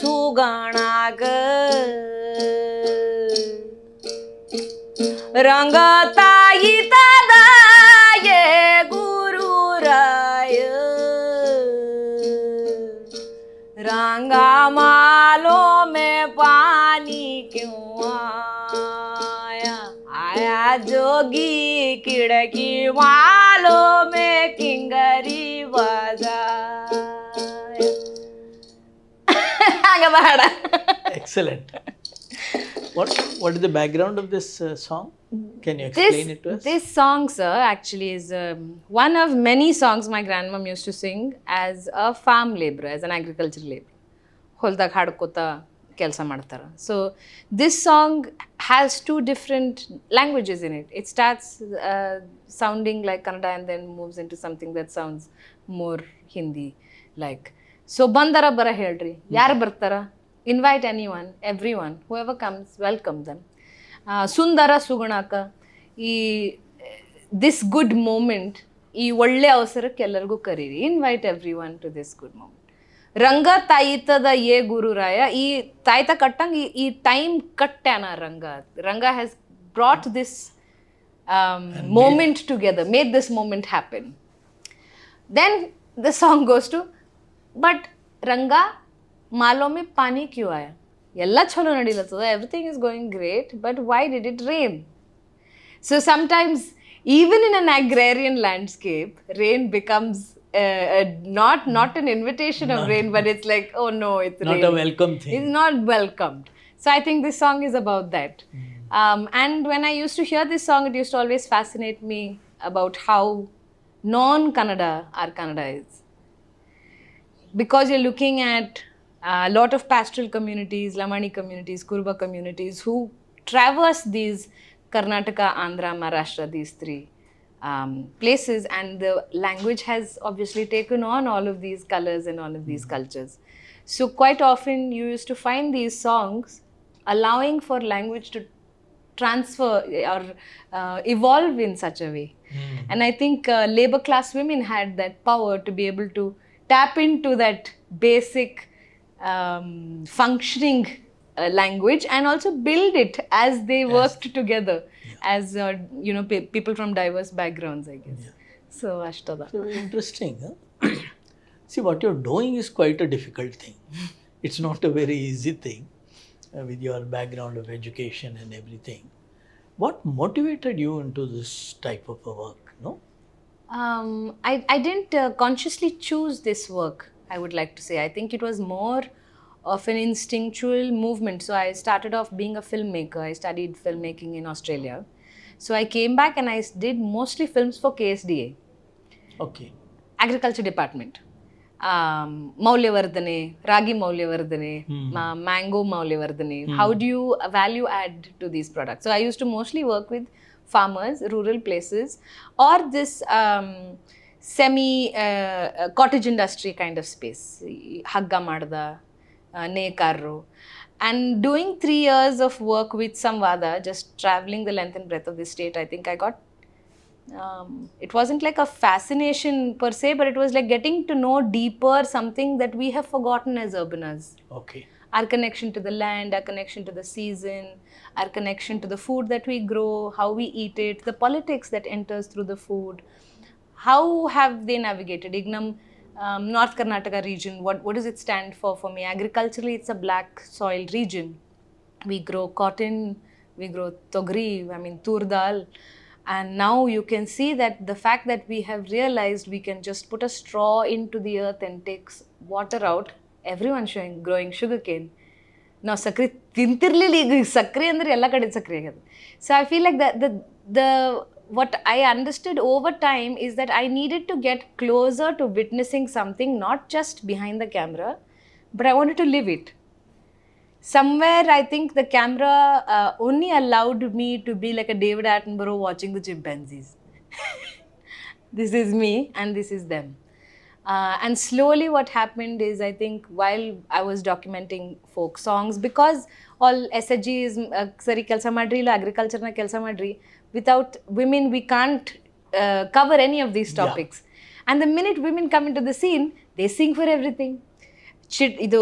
सुगणाक रंगताई तदाये गुरुराय रंगा मालो में पानी क्यों आया आया जोगी खिड़की मालो में किंगरी बजाया आगे बढ़ा Excellent. What is the background of this song? Can you explain it to us? This song, sir, actually is one of many songs my grandmom used to sing as a farm laborer, as an agricultural laborer. ಹೊಲ್ದಾಗ ಹಾಡ್ಕೋತಾ ಕೆಲಸ ಮಾಡ್ತಾರೆ. So this song has two different languages in it. It starts sounding like Kannada and then moves into something that sounds more Hindi like. So ಬಂದರ ಬರ ಹೇಳ್ರಿ, ಯಾರು ಬರ್ತಾರ? Invite anyone, everyone, whoever comes, welcome them. ಸುಂದರ ಸುಗುಣಾಕ ಈ this good moment, ಈ ಒಳ್ಳೆ ಅವಸರಕ್ಕೆ ಎಲ್ಲರಿಗೂ ಕರೀರಿ. Invite every one to this good moment. Ranga ತಾಯಿತದ ಏ ಗುರುರಾಯ, ಈ ತಾಯ್ತ ಕಟ್ಟಂಗೆ ಈ ಟೈಮ್ ಕಟ್ಟ್ಯಾನ Ranga. Ranga has brought this moment together, made this moment happen. Then the song goes to but Ranga ಮಾಲೋ ಮೇ ಪಾನಿ ಕ್ಯೂ ಆಯಾ, ಎಲ್ಲ ಚಲೋ ನಡೀಲತ್ತದ, everything is going great, but why did it rain? So sometimes even in an agrarian landscape, rain becomes not an invitation of rain, but it's like, oh no, it's not raining. a welcome thing. It's not welcomed. So I think this song is about that. And when I used to hear this song, it used to always fascinate me about how non-Kannada our Kannada is. Because you're looking at a lot of pastoral communities, Lamani communities, Kurba communities who traverse these Karnataka, Andhra, Maharashtra, these three places, and the language has obviously taken on all of these colors and all of these cultures. So quite often you used to find these songs allowing for language to transfer or evolve in such a way. And I think labor class women had that power to be able to tap into that basic functioning language and also build it as they worked together as people from diverse backgrounds, I guess. So ashtada. So interesting. Huh? See, what you're doing is quite a difficult thing. It's not a very easy thing with your background of education and everything. What motivated you into this type of a work? No? I didn't consciously choose this work, I would like to say. I think it was more of an instinctual movement. So I started off being a filmmaker. I studied filmmaking in Australia. So I came back and I did mostly films for KSDA. Okay. Agriculture Department. Maulyavardhane, Ragi Maulyavardhane, Mango Maulyavardhane. How do you value add to these products? So I used to mostly work with farmers, rural places, or this semi cottage industry kind of space. Hagga Madda, Nekarro. And doing 3 years of work with Samvada, just traveling the length and breadth of the state, I think I got, it wasn't like a fascination per se, but it was like getting to know deeper something that we have forgotten as urbaners. Okay. Our connection to the land, our connection to the season, our connection to the food that we grow, how we eat it, the politics that enters through the food. How have they navigated? Ignam, North Karnataka region, what does it stand for me? Agriculturally, it's a black soil region. We grow cotton, we grow togri, tur dal. And now you can see that the fact that we have realized we can just put a straw into the earth and take water out, everyone's growing sugarcane. ನಾವು ಸಕ್ರೆ ತಿಂತಿರ್ಲಿಲ್ಲ, ಈಗ ಸಕ್ರೆ ಅಂದರೆ ಎಲ್ಲ ಕಡೆ ಸಕ್ರೆ ಆಗೋದು. So I feel like the what I understood over time is that I needed to get closer to witnessing something, not just behind the camera, but I wanted to live it. Somewhere I think the camera only allowed me to be like a David Attenborough watching the chimpanzees. This is me and this is them. And slowly what happened is, I think while I was documenting folk songs, because all SHG is sari kelsa madri illa agriculture na kelsa madri, without women we can't cover any of these topics. And the minute women come into the scene, they sing for everything. ಇದು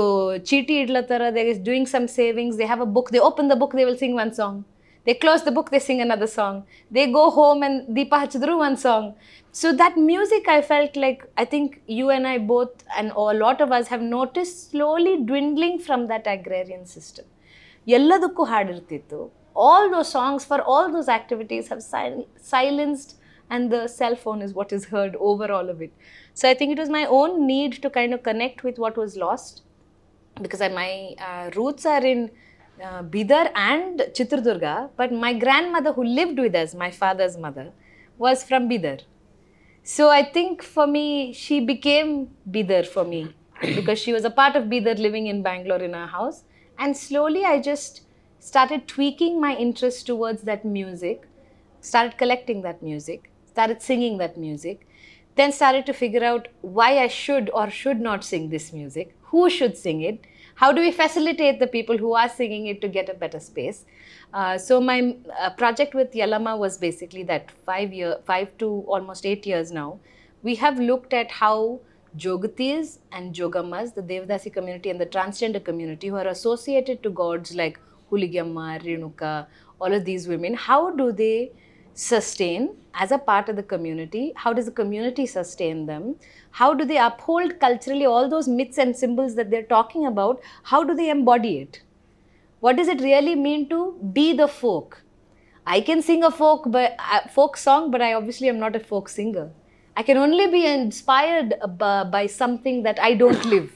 ಚೀಟಿ ಇಡ್ಲತ್ತಾರ, they is doing some savings, they have a book, they open the book, they will sing one song, they close the book, they sing another song, they go home and ದೀಪ ಹಚ್ಚಿದ್ರು one song. So that music, I felt like, I think you and I both and a lot of us have noticed slowly dwindling from that agrarian system. ಎಲ್ಲದಕ್ಕೂ ಹಾಡಿರ್ತಿತ್ತು. All those songs for all those activities have silenced, and the cell phone is what is heard over all of it. So I think it was my own need to kind of connect with what was lost, because my roots are in Bidar and Chitradurga, but my grandmother who lived with us, my father's mother, was from Bidar. So I think for me, she became Bidar for me because she was a part of Bidar living in Bangalore in our house. And slowly I just started tweaking my interest towards that music, started collecting that music, started singing that music, then started to figure out why I should or should not sing this music, who should sing it, how do we facilitate the people who are singing it to get a better space. So my project with Yalama was basically that 5 to almost 8 years now. We have looked at how Jogatis and Jogammas, the Devdasi community and the transgender community who are associated to gods like Huligamma, Renuka, all of these women, how do they sustain as a part of the community? How does the community sustain them? How do they uphold culturally all those myths and symbols that they're talking about? How do they embody it? What does it really mean to be the folk? I can sing a folk song, but I obviously am not a folk singer. I can only be inspired by something that I don't live.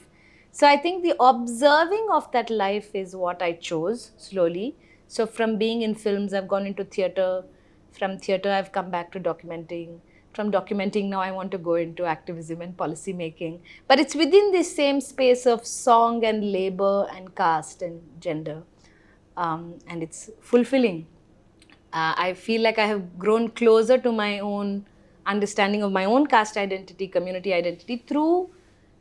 So I think the observing of that life is what I chose slowly. So from being in films, I've gone into theatre. From theatre, I've come back to documenting. From documenting, now I want to go into activism and policy making. But it's within this same space of song and labor and caste and gender. And it's fulfilling. I feel like I have grown closer to my own understanding of my own caste identity, community identity through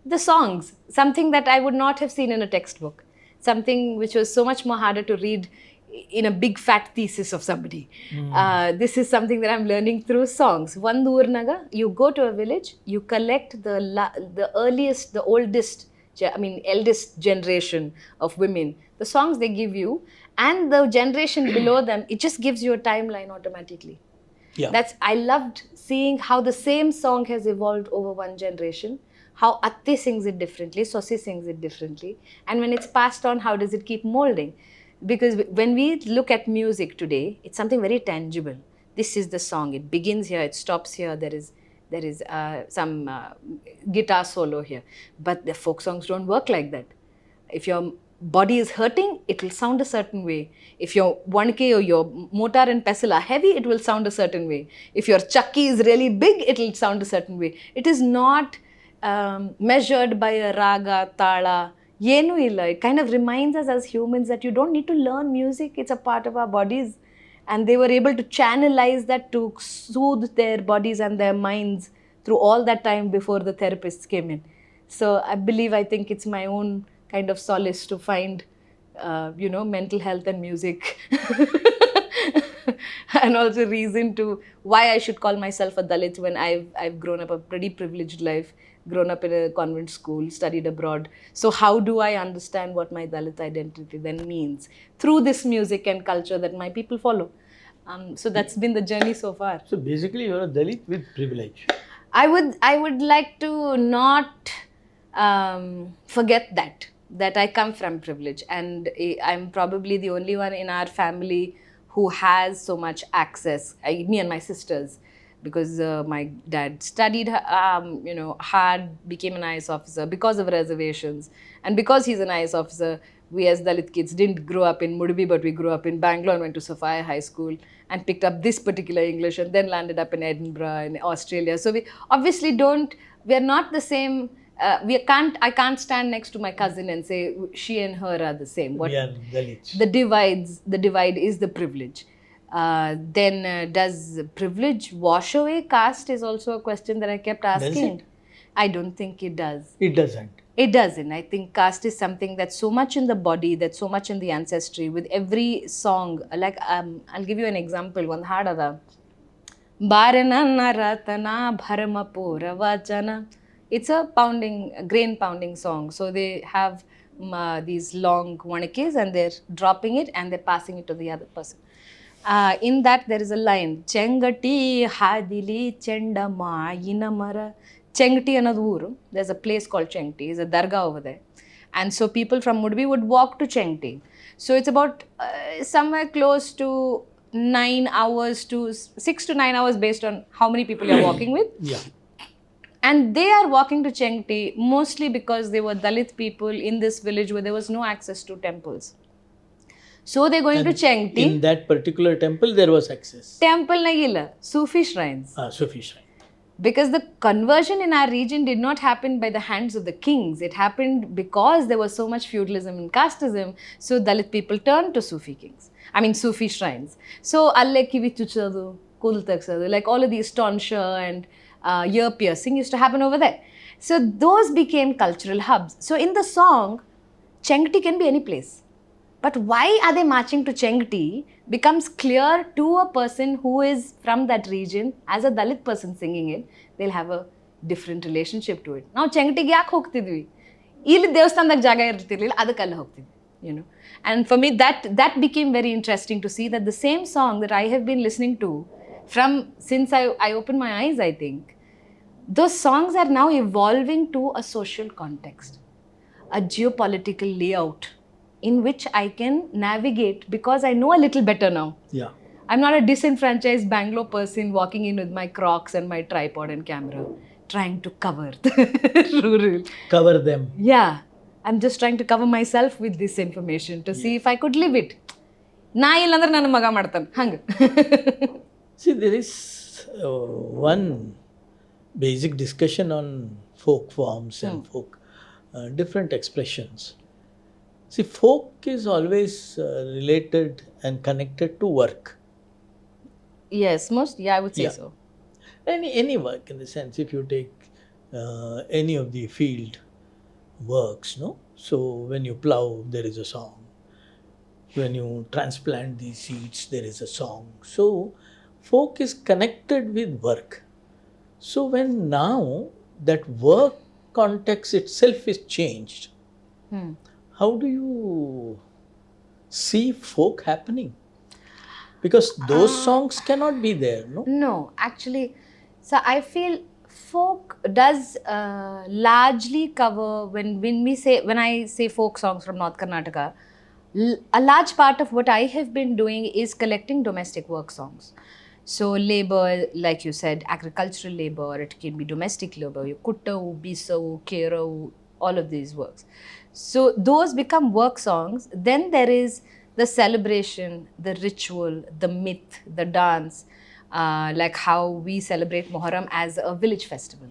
the songs. Something that I would not have seen in a textbook. Something which was so much more harder to read in a big fat thesis of somebody. This is something that I'm learning through songs. One Urnaga, you go to a village, you collect the earliest, the oldest, eldest generation of women, the songs they give you, and the generation below them, it just gives you a timeline automatically. Yeah. I loved seeing how the same song has evolved over one generation, how Atti sings it differently, Sosi sings it differently, and when it's passed on, how does it keep molding? Because when we look at music today, it's something very tangible. This is the song, it begins here, it stops here, there is some guitar solo here. But the folk songs don't work like that. If your body is hurting, it will sound a certain way. If your 1K or your motar and pestle are heavy, it will sound a certain way. If your chakki is really big, it will sound a certain way. It is not measured by a raga, tala, yenu illa. It kind of reminds us as humans that you don't need to learn music, it's a part of our bodies. And they were able to channelize that to soothe their bodies and their minds through all that time before the therapists came in. So I think it's my own kind of solace to find, mental health and music. And also reason to why I should call myself a Dalit when I've grown up a pretty privileged life, grown up in a convent school, studied abroad. So how do I understand what my Dalit identity then means? Through this music and culture that my people follow. So that's been the journey so far. So basically you're a Dalit with privilege. I would like to not forget that I come from privilege, and I'm probably the only one in our family who has so much access, me and my sisters, because my dad studied hard, became an IAS officer because of reservations, and because he's an IAS officer, we as Dalit kids didn't grow up in Mudubi, but we grew up in Bangalore and went to Sophia High School and picked up this particular English and then landed up in Edinburgh in Australia. So we obviously we're not the same. I can't stand next to my cousin and say she and her are the same. We are Dalits. The divide is the privilege. Then does privilege wash away caste is also a question that I kept asking. Does it? I don't think it does. It doesn't. It doesn't. I think caste is something that's so much in the body, that's so much in the ancestry. With every song, like I'll give you an example. One hadada. Baranana ratana bharama pura vachana It's a grain pounding song. So they have these long wanakis and they're dropping it and they're passing it to the other person. In that there is a line, Chengati hadili chendama inamara. Chengti another uru. There's a place called Chengti. There's a dargah over there. And so people from Mudbi would walk to Chengti. So it's about somewhere close to 9 hours to 6 to 9 hours based on how many people you're walking with. Yeah. And they are walking to Chengti mostly because they were Dalit people in this village where there was no access to temples. So they're going to Chengti. In that particular temple, there was access. Temple nagila, Sufi shrines. Sufi shrine. Because the conversion in our region did not happen by the hands of the kings. It happened because there was so much feudalism and casteism. So Dalit people turned to Sufi shrines. So alle kivi chuchadu, kudul taksadu, like all of these tonsure and ear piercing used to happen over there. So those became cultural hubs. So in the song, Chengti can be any place. But why are they marching to Chengti becomes clear to a person who is from that region. As a Dalit person singing it, they'll have a different relationship to it. Now Chengti gi yaake hogtidvi? Ili devasthanದಾಗ ಜಾಗ ಇರ್ತಿರ್ಲಿಲ್ಲ, ಅದಕ್ಕೆಲ್ಲ ಹೋಗ್ತಿದ್ವಿ, you know. And for me that became very interesting to see that the same song that I have been listening to since I opened my eyes, I think, those songs are now evolving to a social context, a geopolitical layout in which I can navigate because I know a little better now. Yeah. I'm not a disenfranchised Bangalore person walking in with my Crocs and my tripod and camera, trying to cover the rural. Cover them. Yeah. I'm just trying to cover myself with this information to see if I could live it. Na illandre nanu maga ಮಾಡ್ತಾನೆ hang. See, there is one basic discussion on folk forms and folk different expressions. See, folk is always related and connected to work. Yes, I would say so. Any work, in the sense, if you take any of the field works, no? So when you plow, there is a song. When you transplant these seeds, there is a song. So folk is connected with work. So when now that work context itself is changed, how do you see folk happening? Because those songs cannot be there, no? No, actually, so I feel folk does largely cover when I say folk songs from North Karnataka, a large part of what I have been doing is collecting domestic work songs. So labor, like you said, agricultural labor, it can be domestic labor, kuttavu, bisavu, keravu, all of these works. So those become work songs. Then there is the celebration, the ritual, the myth, the dance, like how we celebrate Muharram as a village festival.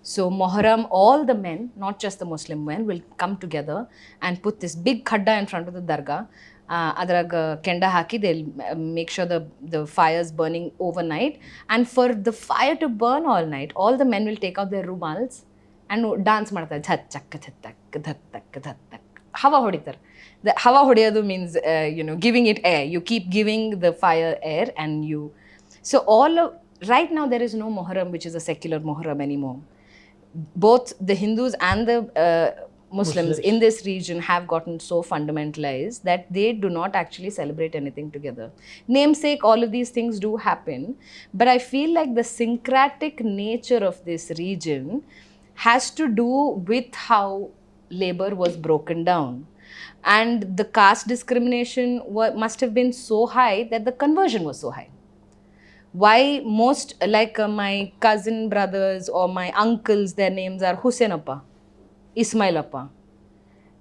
So Muharram, all the men, not just the Muslim men, will come together and put this big khadda in front of the dargah. Adraga kenda haki, they'll make sure the fire's burning overnight. And for the fire to burn all night, all the men will take out their rumals and dance ಮಾಡ್ತಾರೆ. ಧತ್ತಕ್ ಧತ್ತಕ್ ಧತ್ತಕ್ ಧತ್ತಕ್ ಹವಾ ಹೊಡಿತಾರೆ. The ಹವಾ ಹೊಡೆಯೋದು means giving it air. You keep giving the fire air and you. So right now there is no Muharram which is a secular Muharram anymore. Both the Hindus and the Muslims in this region have gotten so fundamentalized that they do not actually celebrate anything together. Namesake, all of these things do happen, but I feel like the syncretic nature of this region has to do with how labor was broken down. And the caste discrimination must have been so high that the conversion was so high. Why most, like my cousin brothers or my uncles, their names are Hussainappa, Ismailappa.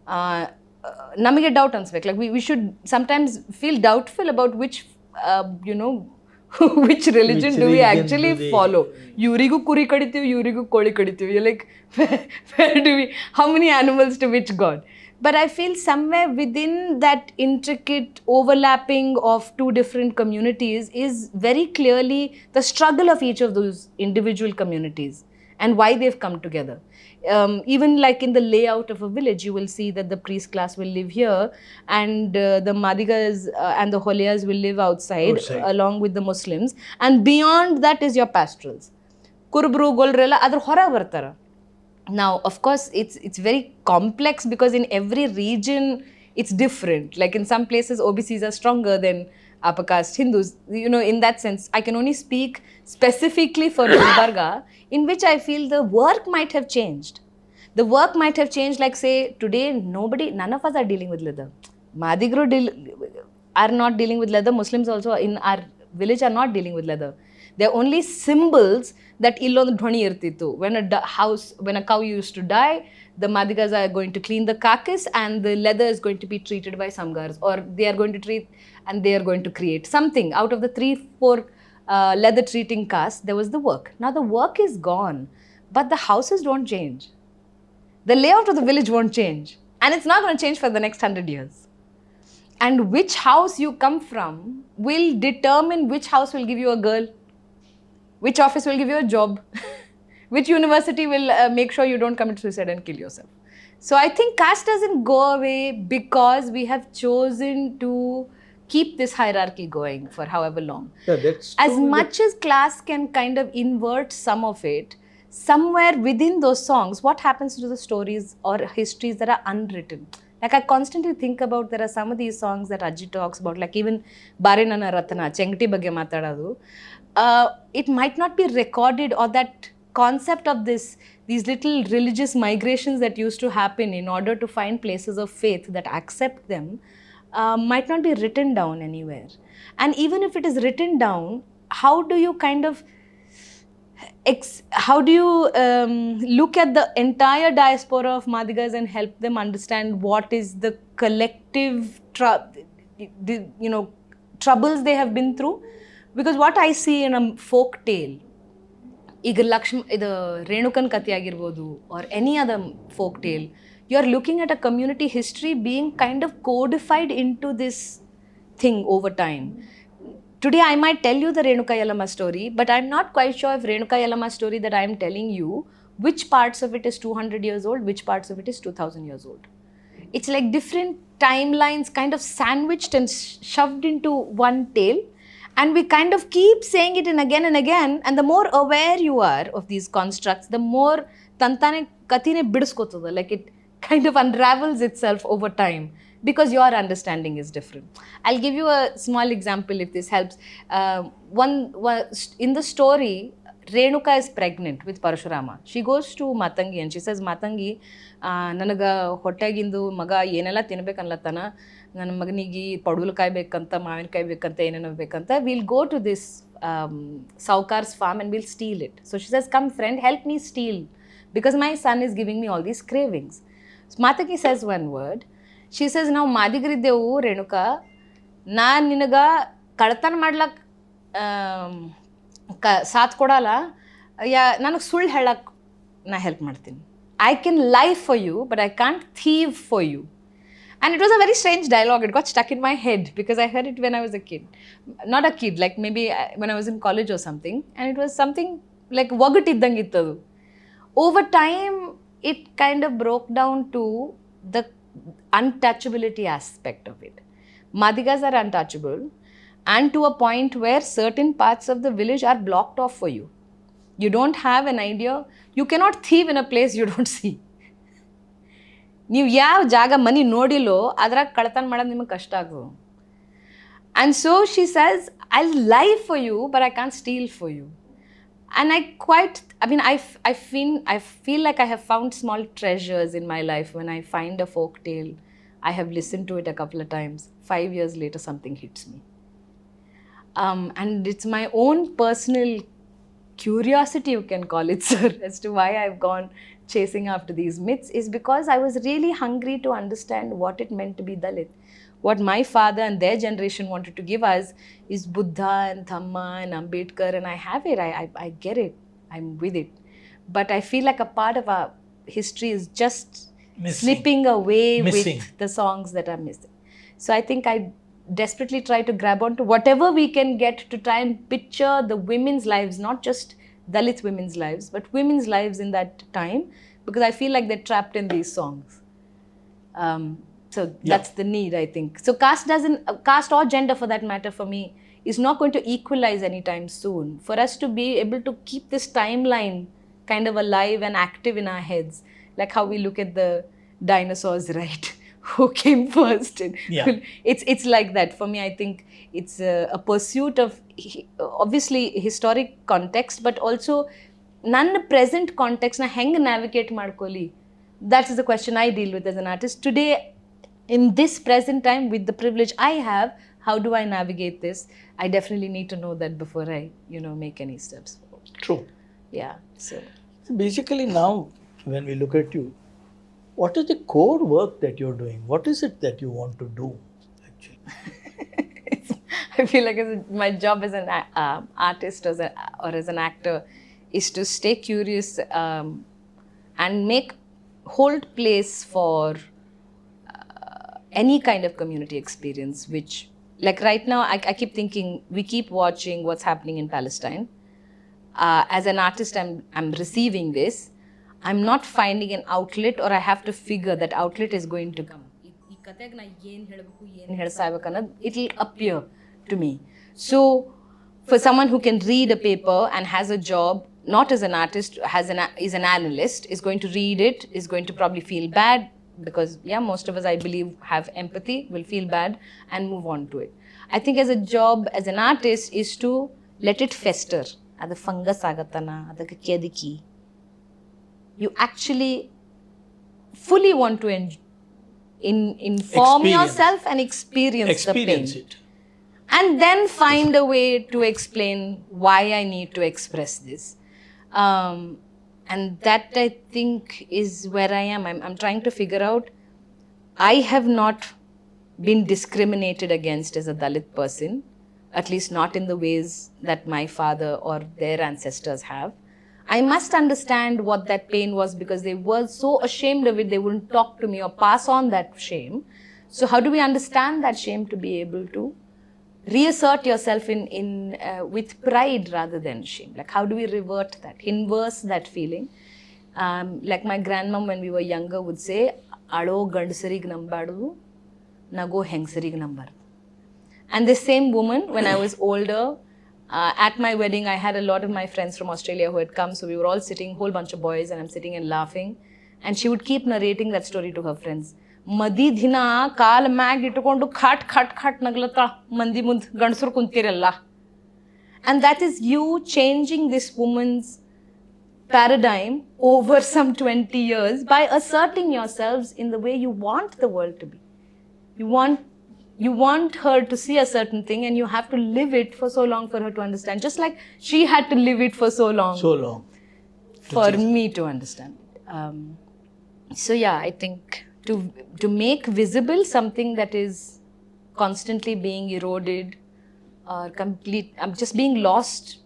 Namige doubt ansbek. Like we should sometimes feel doubtful about which which religion do we actually follow. Yurigu kuri kaditiv, yurigu koli kaditiv. You're like, where do we, how many animals to which god? But I feel somewhere within that intricate overlapping of two different communities is very clearly the struggle of each of those individual communities and why they've come together. Even like in the layout of a village, you will see that the priest class will live here and the Madigas and the Holiyas will live outside along with the Muslims. And beyond that is your pastorals. Kurubru, Golrela, adar hora bartara. Now, of course, it's very complex because in every region it's different. Like in some places, OBCs are stronger than upper caste Hindus. You know, in that sense, I can only speak specifically for Gulbarga, in which I feel the work might have changed. The work might have changed. Like say today, none of us are dealing with leather. Madigru are not dealing with leather. Muslims also in our village are not dealing with leather. They're only symbols that illond dhoni irtitu. When a cow used to die, the Madigas are going to clean the carcass and the leather is going to be treated by Samgars, or they are going to treat and they are going to create something out of the 3-4 leather treating castes. There was the work. Now the work is gone, but the houses don't change. The layout of the village won't change, and it's not going to change for the next 100 years. And which house you come from will determine which house will give you a girl, which office will give you a job, which university will make sure you don't commit suicide and kill yourself. So I think caste doesn't go away because we have chosen to keep this hierarchy going for however long. Yeah, that's As true. much as class can kind of invert some of it, somewhere within those songs, what happens to the stories or histories that are unwritten? Like I constantly think about, there are some of these songs that Ajit talks about, like even Bare Nana Ratana, Chengti Bagge Matadadu. It might not be recorded, or that concept of these little religious migrations that used to happen in order to find places of faith that accept them, might not be written down anywhere. And even if it is written down, how do you kind of look at the entire diaspora of Madigas and help them understand what is the collective troubles they have been through? Because what I see in a folk tale, ಈಗ ಇದು ರೇಣುಕನ್ ಕಥೆ ಆಗಿರ್ಬೋದು or any other folk tale, you are looking at a community history being kind of codified into this thing over time. Today I might tell you the Renuka Yellamma story, but I'm not quite sure if Renuka Yellamma story that I'm telling you, which parts of it is 200 years old, which parts of it is 2000 years old. It's like different timelines kind of sandwiched and shoved into one tale. And we kind of keep saying it in again and again. And the more aware you are of these constructs, the more tantane kathine bidiskotada. Like it kind of unravels itself over time because your understanding is different. I'll give you a small example if this helps. In the story, Renuka is pregnant with Parashurama. She goes to Matangi and she says, Matangi, nanaga ಹೊಟ್ಟೆಗಿಂದು ಮಗ ಏನೆಲ್ಲ ತಿನ್ಬೇಕನ್ಲತ್ತಾನ, ನನ್ನ ಮಗನಿಗೆ ಪಡುಲು ಕಾಯ್ಬೇಕಂತ, ಮಾವಿನಕಾಯಿ ಬೇಕಂತ, ಏನೇನೋ ಬೇಕಂತ. We'll go to this Saukar's farm and we'll steal it. So she says, come friend, help me steal because my son is giving me all these cravings. So Matangi says one word. She says, ನಾವು ಮಾದಿಗರಿದ್ದೆವು ರೇಣುಕಾ, ನಾನು ನಿನಗೆ ಕಳ್ತನ ಮಾಡ್ಲಕ್ಕೆ ಸಾಥ್ ಕೊಡಲ್ಲ, ನನಗೆ ಸುಳ್ಳು ಹೇಳಕ್ಕೆ ನಾ ಹೆಲ್ಪ್ ಮಾಡ್ತೀನಿ. I can lie for you, but I can't thieve for you. And it was a very strange dialogue. It got stuck in my head because I heard it when I was a kid. Not a kid, like maybe when I was in college or something. And it was something like wagatiddangittadu. Over time, it kind of broke down to the untouchability aspect of it. Madigas are untouchable, and to a point where certain parts of the village are blocked off for you. You don't have an idea. You cannot thieve in a place you don't see. ನೀವು ಯಾವ ಜಾಗ ಮನೆ ನೋಡಿಲ್ಲೋ ಅದ್ರಾಗ ಕಳ್ತನ ಮಾಡೋದು ನಿಮಗೆ ಕಷ್ಟ ಆಗೋದು. And so she says, I'll lie for you, but I can't steal for you. And I feel like I have found small treasures in my life when I find a folk tale. I have listened to it a couple of times. 5 years later, something hits me. And it's my own personal curiosity, you can call it, sir, as to why I've gone chasing after these myths, is because I was really hungry to understand what it meant to be Dalit. What my father and their generation wanted to give us is Buddha and Dhamma and Ambedkar, and I have it, I get it, I'm with it. But I feel like a part of our history is just slipping away with the songs that are missing. So I think I desperately try to grab onto whatever we can get to try and picture the women's lives, not just Dalit women's lives, but women's lives in that time, because I feel like they're trapped in these songs. So that's the need, I think. So caste or gender for that matter for me is not going to equalize anytime soon. For us to be able to keep this timeline kind of alive and active in our heads, like how we look at the dinosaurs, right? Who came first? And Yeah. it's like that for me. I think it's a pursuit of obviously historic context, but also ನನ್ನ present context na ಹೆಂಗೆ navigate ಮಾಡ್ಕೊಳ್ಳಿ. That is the question I deal with as an artist today. In this present time, with the privilege I have, how do I navigate this? I definitely need to know that before I, make any steps forward. True. Yeah. So Basically, now when we look at you, what is the core work that you're doing? What is it that you want to do actually? I feel like my job as an artist or as an actor is to stay curious and hold place for any kind of community experience, which, like right now, I keep thinking, we keep watching what's happening in Palestine. As an artist, I'm receiving this. I'm not finding an outlet, or I have to figure that outlet is going to come. It'll appear to me. So, for someone who can read a paper and has a job, not as an artist, is an analyst, is going to read it, is going to probably feel bad, because most of us, I believe, have empathy, will feel bad and move on to it. I think as a job, as an artist, is to let it fester. Adu fungus agatana, adake kediki. You actually fully want to inform yourself and experience the pain. It. And then find a way to explain why I need to express this. And that, I think, is where I am. I'm trying to figure out, I have not been discriminated against as a Dalit person, at least not in the ways that my father or their ancestors have. I must understand what that pain was, because they were so ashamed of it, they wouldn't talk to me or pass on that shame. So how do we understand that shame to be able to reassert yourself with pride rather than shame? Like, how do we revert that, inverse that feeling? Like my grandmom, when we were younger, would say, "Alo gandasarig nambadu, nago hengsarig nambar." And this same woman, when I was older, at my wedding, I had a lot of my friends from Australia who had come, so we were all sitting, whole bunch of boys, and I'm sitting and laughing, and she would keep narrating that story to her friends. Madi dhina kaal mag ittukondu khat khat khat naglata mandi mund gandsur kuntiralla. And that is you changing this woman's paradigm over some 20 years by asserting yourselves in the way you want the world to be. You want her to see a certain thing, and you have to live it for so long for her to understand. Just like she had to live it for so long. For me to understand. So yeah, I think to make visible something that is constantly being eroded or just being lost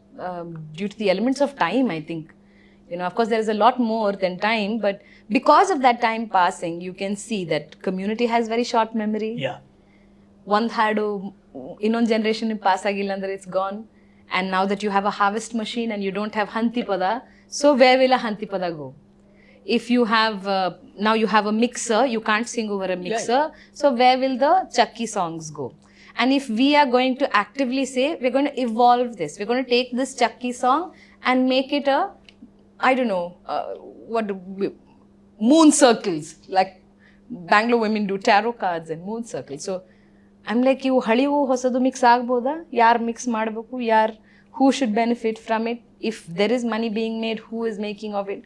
due to the elements of time, I think. Of course, there is a lot more than time, but because of that time passing, you can see that community has very short memory. Yeah. One hadu ಇನ್ನೊಂದು generation pass ಆಗಿಲ್ಲ ಅಂದ್ರೆ it's gone. And now that you have a harvest machine and you don't have hantipada, so where will a hantipada go? If you have now you have a mixer, you can't sing over a mixer, so where will the chakki songs go? And if we are going to actively say, we're going to evolve this, we're going to take this chakki song and make it a, I don't know, moon circles, like Bangalore women do tarot cards and moon circles. So I'm like, you halivu hosadu mix agboda? Yar mix madbeku? Who should benefit from it? If there is money being made, who is making of it?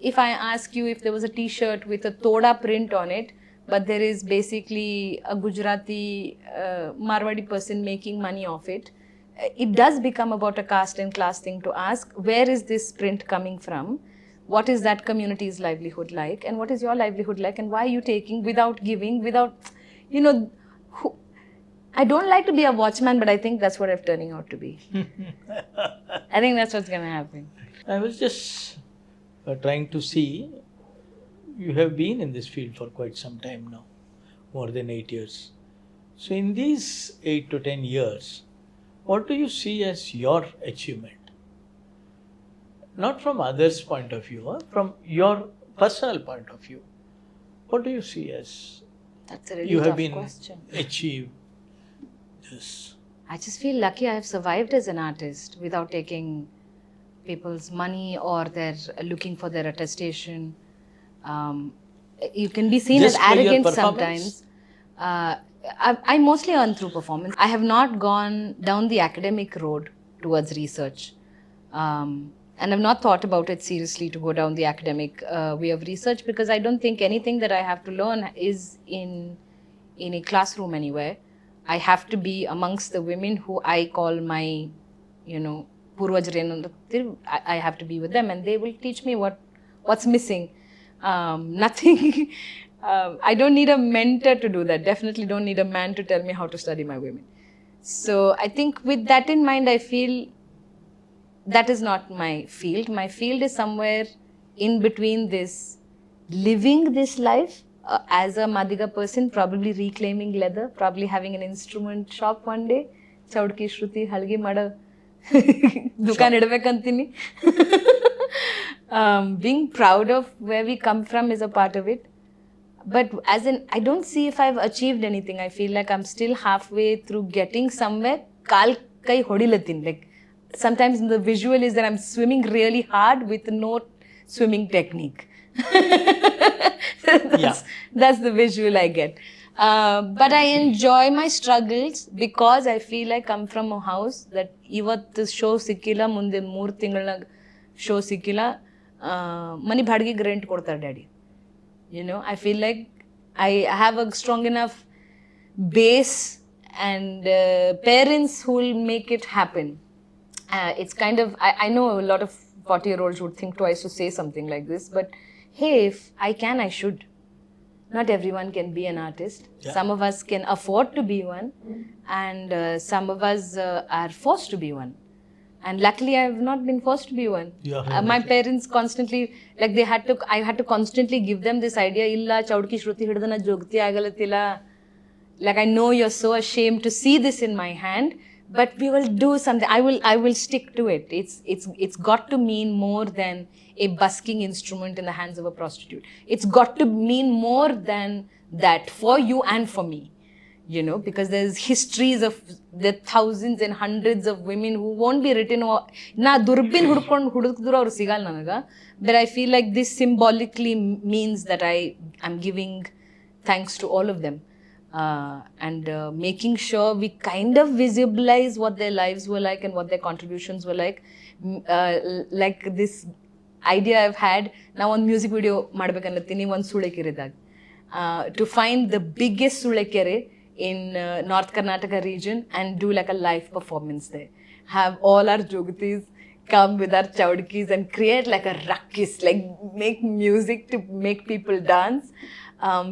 If I ask you, if there was a t-shirt with a Toda print on it, but there is basically a Gujarati Marwadi person making money off it, it does become about a caste and class thing to ask, where is this print coming from? What is that community's livelihood like? And what is your livelihood like? And why are you taking without giving, without, I don't like to be a watchman, but I think that's what I'm turning out to be. I think that's what's going to happen. I was just trying to see, you have been in this field for quite some time now, more than 8 years. So in these 8 to 10 years, what do you see as your achievement? Not from others' point of view, from your personal point of view. What do you see as That's a really you have tough been question. achieved this? I just feel lucky I have survived as an artist without taking people's money or they're looking for their attestation. You can be seen Just as for your arrogant performance? sometimes. I mostly earn through performance. I have not gone down the academic road towards research. And I've not thought about it seriously to go down the academic way of research, because I don't think anything that I have to learn is in a classroom anywhere. I have to be amongst the women who I call my, Purvajren. I have to be with them, and they will teach me what's missing. Nothing. I don't need a mentor to do that. Definitely don't need a man to tell me how to study my women. So I think with that in mind, I feel that is not my field. My field is somewhere in between this, living this life as a Madiga person, probably reclaiming leather, probably having an instrument shop one day. Chaudki Shruti halgi mada dukan idbekanತೀನಿ. Being proud of where we come from is a part of it. But as in, I don't see if I've achieved anything. I feel like I'm still halfway through getting somewhere. Kaal kai hodilatin. Like sometimes the visual is that I'm swimming really hard with no swimming technique. That's the visual I get. But I enjoy my struggles because I feel I come from a house that ivattu show sikkila munde 3 ತಿಂಗಳ show sikkila mani bhadigi rent ಕೊಡ್ತಾರೆ daddy. I feel like I have a strong enough base and parents who will make it happen. It's kind of, I know a lot of 40-year-olds would think twice to say something like this, but hey, if I can, I should. Not everyone can be an artist. Yeah. Some of us can afford to be one, and some of us are forced to be one. And luckily, I have not been forced to be one. My parents constantly, like I had to constantly give them this idea, illa chaudki shruti hidadana jogti agalatila. Like, I know you're so ashamed to see this in my hand, but we will do something. I will stick to it. It's got to mean more than a busking instrument in the hands of a prostitute. It's got to mean more than that for you and for me. Because there's histories of the thousands and hundreds of women who won't be written. Na durbin hudkond hudukduru avaru sigal nanaga. But I feel like this symbolically means that I'm giving thanks to all of them. And making sure we kind of visualize what their lives were like and what their contributions were like. Like this idea I've had, now one music video madbekanatini one Sulekeridag. To find the biggest Sulekere in North Karnataka region and do like a live performance there. Have all our jogatis come with our chaudkis and create like a ruckus, like make music to make people dance.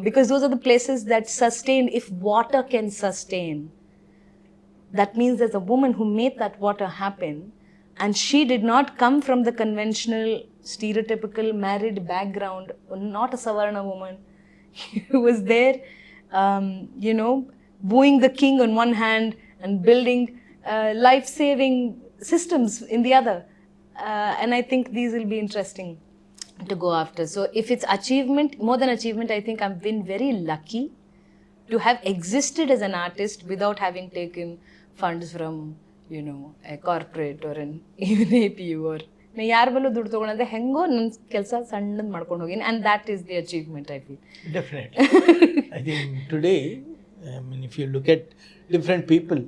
Because those are the places that sustain, if water can sustain. That means there's a woman who made that water happen, and she did not come from the conventional, stereotypical married background, not a Savarna woman. Who was there, wooing the king on one hand and building life-saving systems in the other. And I think these will be interesting to go after. So if it's achievement, more than achievement, I think I've been very lucky to have existed as an artist without having taken funds from, a corporate or an even APU or ಯಾರ ಬಲ್ಲೂ ದುಡ್ಡು ತಗೊಳ್ಳದೆ ಹೆಂಗೋ ನನ್ನ ಕೆಲಸ ಸಣ್ಣದು ಮಾಡ್ಕೊಂಡು ಹೋಗಿನಿ, and that is the achievement I feel. Definitely. I think today, if you look at different people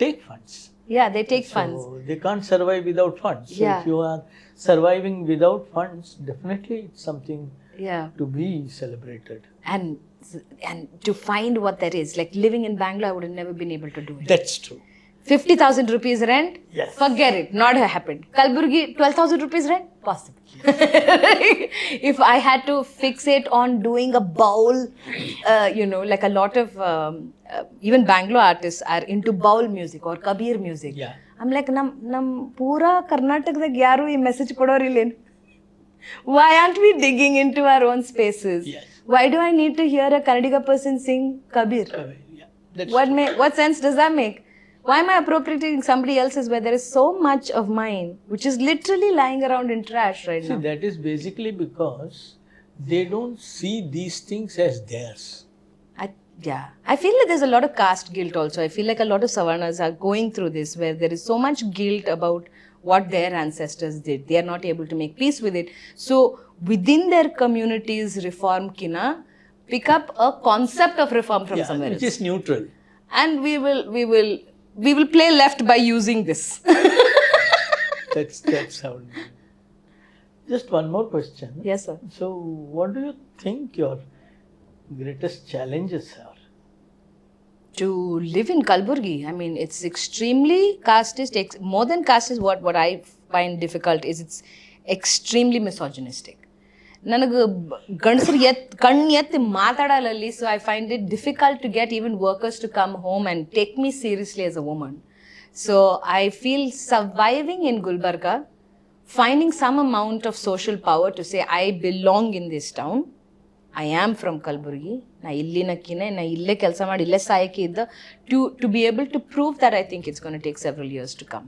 take funds. Yeah, they take funds. They can't survive without funds. So if you are surviving without funds, definitely it's something to be celebrated. And to find what that is, like living in Bangalore, I would have never been able to do it. That's true. 50,000 rupees rent? Yes. Forget it. Not happened. Kalburgi, 12,000 rupees rent? Possible. If I had to fixate on doing a bowl, like a lot of even Bangalore artists are into bowl music or Kabir music. Yeah. I'm like, nam pura Karnatakadag yaru ee message kodorilen. Why aren't we digging into our own spaces? Yes. Why do I need to hear a Kannadiga person sing Kabir? What sense does that make? Why am I appropriating somebody else's where there is so much of mine, which is literally lying around in trash right now? That is basically because they don't see these things as theirs. I feel like there's a lot of caste guilt also. I feel like a lot of Savarnas are going through this, where there is so much guilt about what their ancestors did. They are not able to make peace with it. So within their communities, reform kina pick up a concept of reform from somewhere which else. is neutral. And we will play left by using this. That's how. Just one more question. Yes, sir. So, what do you think your greatest challenges are? To live in Kalburgi, I mean, it's extremely casteist. More than casteist, what I find difficult is it's extremely misogynistic. ನನಗೆ ಗಂಡಸರು ಕಣ್ಣು ಎತ್ತಿ ಮಾತಾಡಲ್ಲ, so I find it difficult to get even workers to come home and take me seriously as a woman. So I feel surviving in Gulbarga, finding some amount of social power to say I belong in this town. I am from Kalburgi. Na illinakine na ille kelsa maadi ille saayake idda to be able to prove that. I think it's going to take several years to come.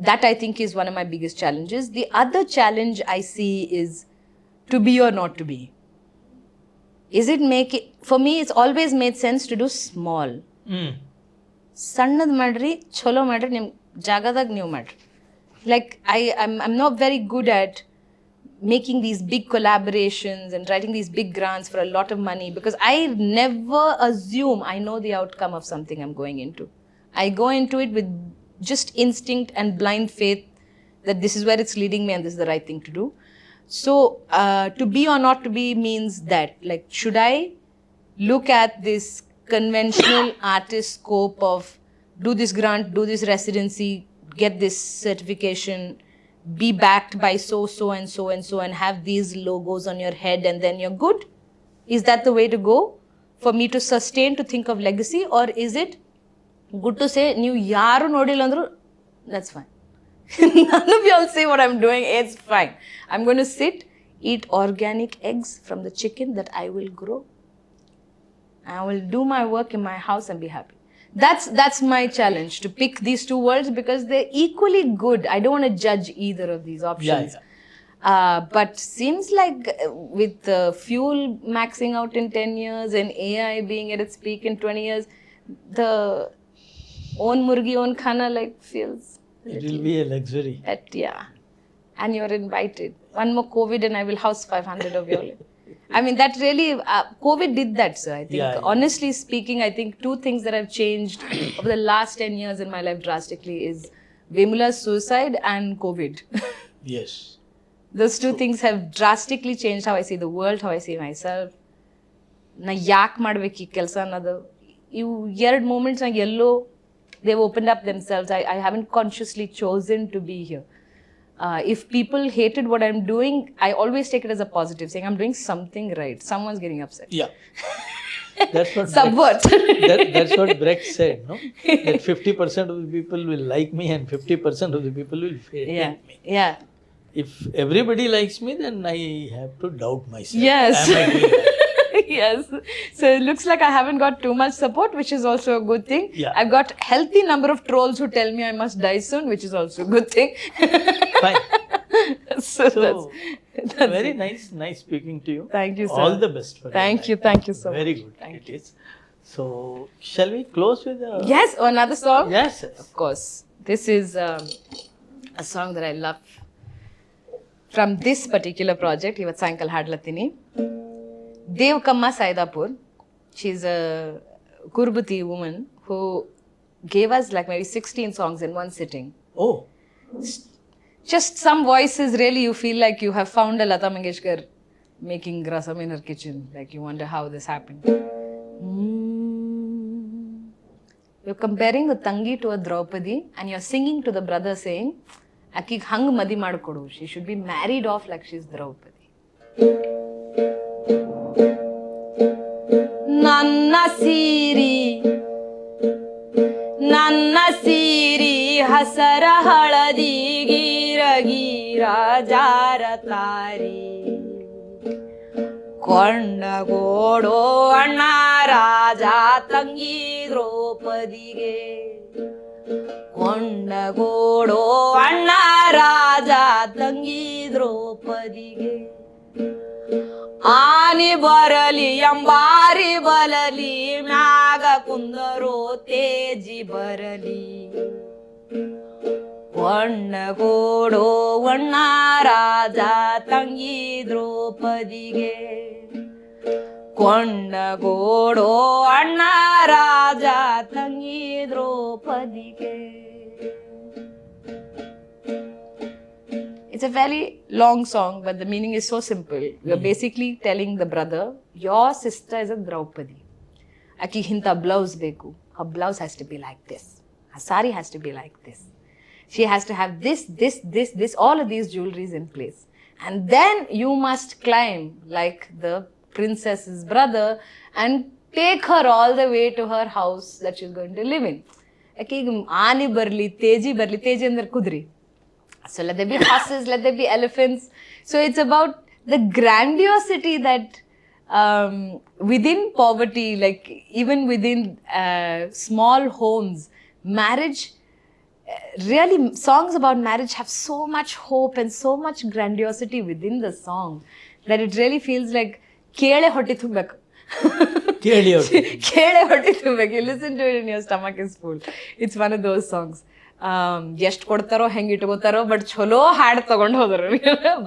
That I think is one of my biggest challenges. The other challenge I see is to be or not to be. Is it for me it's always made sense to do small. ಸಣ್ಣದು ಮಾಡ್ರಿ, ಚಲೋ ಮಾಡ್ರಿ, ನಿಮ್ಮ ಜಾಗದಾಗ ನೀವು ಮಾಡ್ರಿ. Like I'm not very good at making these big collaborations and writing these big grants for a lot of money, because I never assume I know the outcome of something I'm going into. I go into it with just instinct and blind faith that this is where it's leading me and this is the right thing to do. So to be or not to be means that, like, should I look at this conventional artist scope of do this grant, do this residency, get this certification, be backed by so and so and have these logos on your head and then you're good? Is that the way to go for me to sustain, to think of legacy? Or is it good to say, ನೀವು ಯಾರು ನೋಡಿಲ್ಲ ಅಂದ್ರು that's fine. None of y'all see what I'm doing, it's fine. I'm going to sit, eat organic eggs from the chicken that I will grow. I will do my work in my house and be happy. That's my challenge, to pick these two worlds, because they're equally good. I don't want to judge either of these options. But seems like with fuel maxing out in 10 years and AI being at its peak in 20 years, the own murgi, own khana like feels... It will be a luxury. Yeah. And you're invited. One more COVID and I will house 500 of you all. I mean, that really, COVID did that, sir. I think, honestly speaking, I think two things that have changed over the last 10 years in my life drastically is Vemula's suicide and COVID. Yes. Those two things have drastically changed how I see the world, how I see myself. Na yak madbeki kelsa annadu. Ivu ಎರಡು moments na yellow, they've opened up themselves. I haven't consciously chosen to be here. If people hated what I'm doing, I always take it as a positive, saying I'm doing something right. Someone's getting upset. Yeah. That's what Subvert. That's what Brecht said, no? That 50% of the people will like me and 50% of the people will hate me. Yeah. If everybody likes me, then I have to doubt myself. Yes. Am I doing right? Yes. So it looks like I haven't got too much support, which is also a good thing. Yeah. I've got healthy number of trolls who tell me I must die soon, which is also a good thing. Fine. So that's very it. nice speaking to you. Thank you, sir. All the best for Thank your you life. so much. Very good. Thank It is. So, shall we close with a... Yes, another song? Yes. Of course. This is a song that I love from this particular project. Ivat Sankal Hadlatini. Devkamma Saidapur. She's a Kurbati woman who gave us like maybe 16 songs in one sitting. Oh. Just some voices, really, you feel like you have found a Lata Mangeshkar making rasam in her kitchen. Like you wonder how this happened. You're comparing the Tangi to a Draupadi and you're singing to the brother saying, Akik hang madi madkodu. She should be married off like she's Draupadi. Nanna Siri hasara haladi gira gira jaratari ಕೊಂಡಗೋಡೋ ಅಣ್ಣ ರಾಜ ತಂಗಿ ದ್ರೌಪದಿಗೆ ಕೊಂಡಗೋಡೋ ಅಣ್ಣ ರಾಜ ತಂಗಿ ದ್ರೌಪದಿಗೆ ಆನಿ ಬರಲಿ ಅಂಬಾರಿ ಬಲಲಿ ಮ್ಯಾಗ ಕುಂದರೋ ತೇಜಿ ಬರಲಿ ಕೊಂಡಗೋಡೋ ಅಣ್ಣ ರಾಜ ತಂಗಿ ದ್ರೌಪದಿಗೆ ಕೊಂಡಗೋಡೋ ಅಣ್ಣ ರಾಜ ತಂಗಿ ದ್ರೌಪದಿಗೆ. It's a very long song, but the meaning is so simple. You're basically telling the brother, your sister is a Draupadi. Aki hinta blouse beku. Her blouse has to be like this. Her sari has to be like this. She has to have this, all of these jewelries in place. And then you must climb like the princess's brother and take her all the way to her house that she's going to live in. Aki aani barli, teji andar kudri. So let there be horses, let there be elephants. So it's about the grandiosity that within poverty, like even within small homes, marriage, really songs about marriage have so much hope and so much grandiosity within the song that it really feels like kele hotti thumbekku. Kele hotti thumbekku. You listen to it and your stomach is full. It's one of those songs. ಎಷ್ಟು ಕೊಡ್ತಾರೋ ಹೆಂಗೆ ಇಟ್ಕೋತಾರೋ but ಚಲೋ ಹಾಡು ತಗೊಂಡು ಹೋದ್ರು,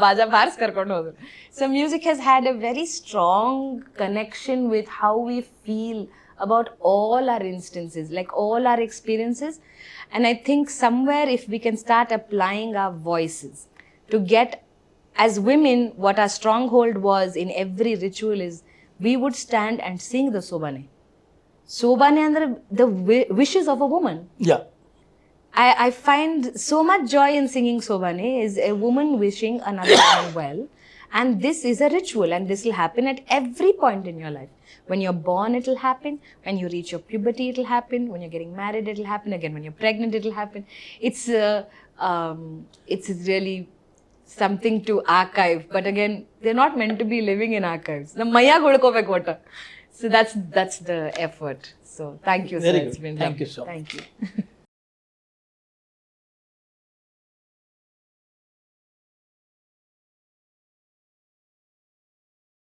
ಬಾಜಾ bars ಕರ್ಕೊಂಡು ಹೋದ್ರು. So music has had A very strong connection with how we feel about all our instances, like all our experiences. And I think somewhere if we can start applying our voices to get, as women, what our stronghold was in every ritual is we would stand and sing the Sobane. Sobane andre the wishes of a woman. Yeah. I find so much joy in singing Sobane is a woman wishing another woman well. And this is a ritual and this will happen at every point in your life. When you're born, it will happen. When you reach your puberty, it will happen. When you're getting married, it will happen. Again, when you're pregnant, it will happen. It's really something to archive. But again, they're not meant to be living in archives. The Maya Gulkovek water. So that's the effort. So thank you, sir. Very good. It's been Thank lovely. you so much. Thank you.